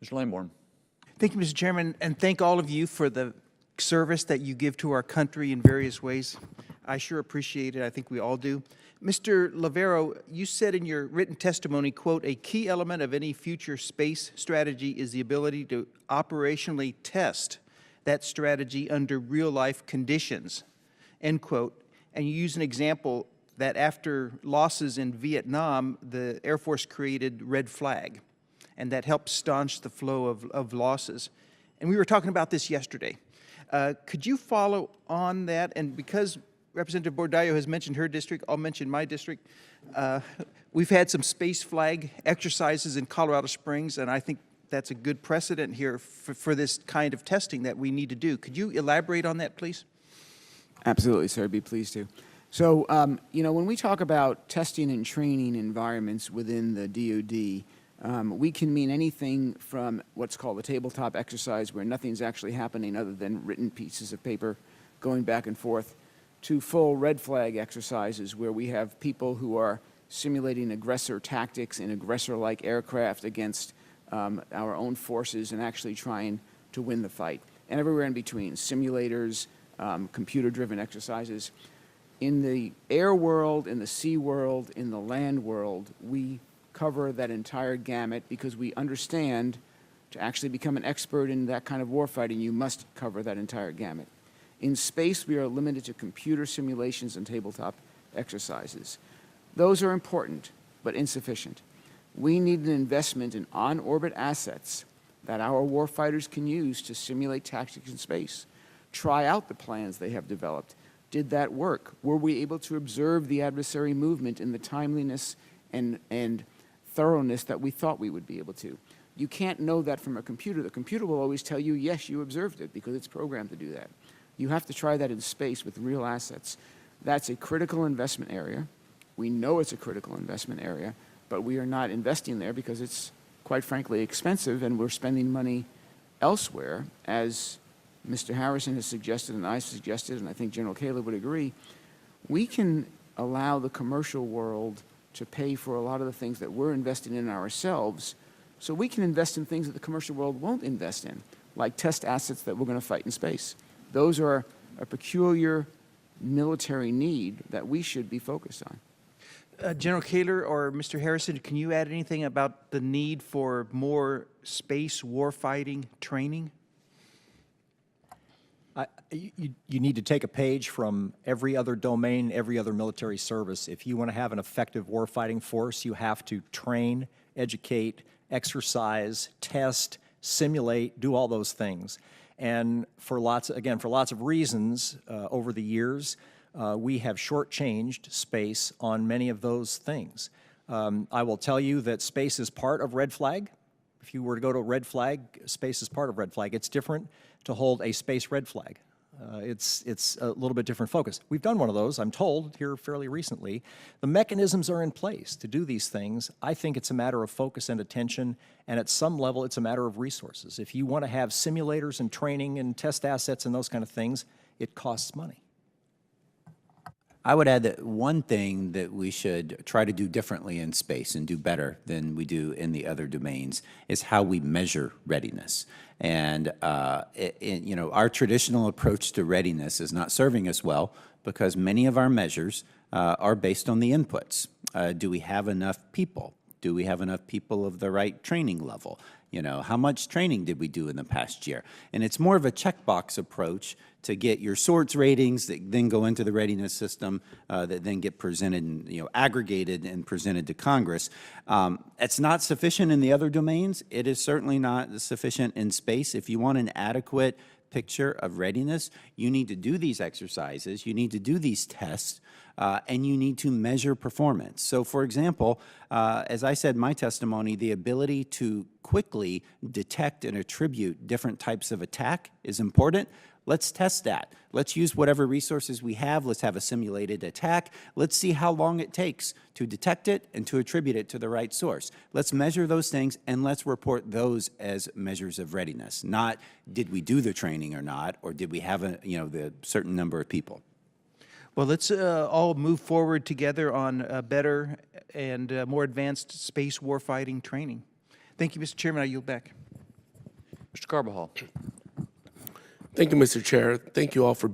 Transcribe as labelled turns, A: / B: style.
A: Mr. Lamborn.
B: Thank you, Mr. Chairman, and thank all of you for the service that you give to our country in various ways. I sure appreciate it. I think we all do. Mr. Lavero, you said in your written testimony, quote, "A key element of any future space strategy is the ability to operationally test that strategy under real-life conditions," end quote. And you use an example that after losses in Vietnam, the Air Force created Red Flag, and that helped staunch the flow of losses. And we were talking about this yesterday. Could you follow on that? And because Representative Bordallo has mentioned her district, I'll mention my district. We've had some space flag exercises in Colorado Springs, and I think that's a good precedent here for this kind of testing that we need to do. Could you elaborate on that, please?
C: Absolutely, sir. I'd be pleased to. So, you know, when we talk about testing and training environments within the DoD, we can mean anything from what's called a tabletop exercise, where nothing's actually happening other than written pieces of paper going back and forth, to full red flag exercises, where we have people who are simulating aggressor tactics in aggressor-like aircraft against our own forces and actually trying to win the fight. And everywhere in between, simulators, computer-driven exercises. In the air world, in the sea world, in the land world, we cover that entire gamut because we understand to actually become an expert in that kind of warfighting, you must cover that entire gamut. In space, we are limited to computer simulations and tabletop exercises. Those are important, but insufficient. We need an investment in on-orbit assets that our warfighters can use to simulate tactics in space, try out the plans they have developed. Did that work? Were we able to observe the adversary movement in the timeliness and thoroughness that we thought we would be able to? You can't know that from a computer. The computer will always tell you, yes, you observed it, because it's programmed to do that. You have to try that in space with real assets. That's a critical investment area. We know it's a critical investment area, but we are not investing there because it's, quite frankly, expensive, and we're spending money elsewhere, as Mr. Harrison has suggested and I suggested, and I think General Caleb would agree. We can allow the commercial world to pay for a lot of the things that we're investing in ourselves, so we can invest in things that the commercial world won't invest in, like test assets that we're going to fight in space. Those are a peculiar military need that we should be focused on.
B: General Kaler or Mr. Harrison, can you add anything about the need for more space warfighting training?
D: You need to take a page from every other domain, every other military service. If you want to have an effective warfighting force, you have to train, educate, exercise, test, simulate, do all those things. And for lots, again, for lots of reasons over the years, we have shortchanged space on many of those things. I will tell you that space is part of Red Flag. If you were to go to Red Flag, space is part of Red Flag. It's different to hold a space red flag. It's a little bit different focus. We've done one of those, I'm told, here fairly recently. The mechanisms are in place to do these things. I think it's a matter of focus and attention, and at some level, it's a matter of resources. If you want to have simulators and training and test assets and those kind of things, it costs money.
E: I would add that one thing that we should try to do differently in space and do better than we do in the other domains is how we measure readiness. And you know, our traditional approach to readiness is not serving us well because many of our measures are based on the inputs. Do we have enough people? Do we have enough people of the right training level? You know, how much training did we do in the past year? And it's more of a checkbox approach to get your sorts ratings that then go into the readiness system that then get presented and, you know, aggregated and presented to Congress. It's not sufficient in the other domains. It is certainly not sufficient in space. If you want an adequate picture of readiness, you need to do these exercises, you need to do these tests, and you need to measure performance. So, for example, as I said in my testimony, the ability to quickly detect and attribute different types of attack is important. Let's test that. Let's use whatever resources we have. Let's have a simulated attack. Let's see how long it takes to detect it and to attribute it to the right source. Let's measure those things, and let's report those as measures of readiness, not did we do the training or not, or did we have a, you know, the certain number of people.
B: Well, let's all move forward together on better and more advanced space warfighting training. Thank you, Mr. Chairman. I yield back.
A: Mr. Carbajal.
F: Thank you, Mr. Chair. Thank you all for being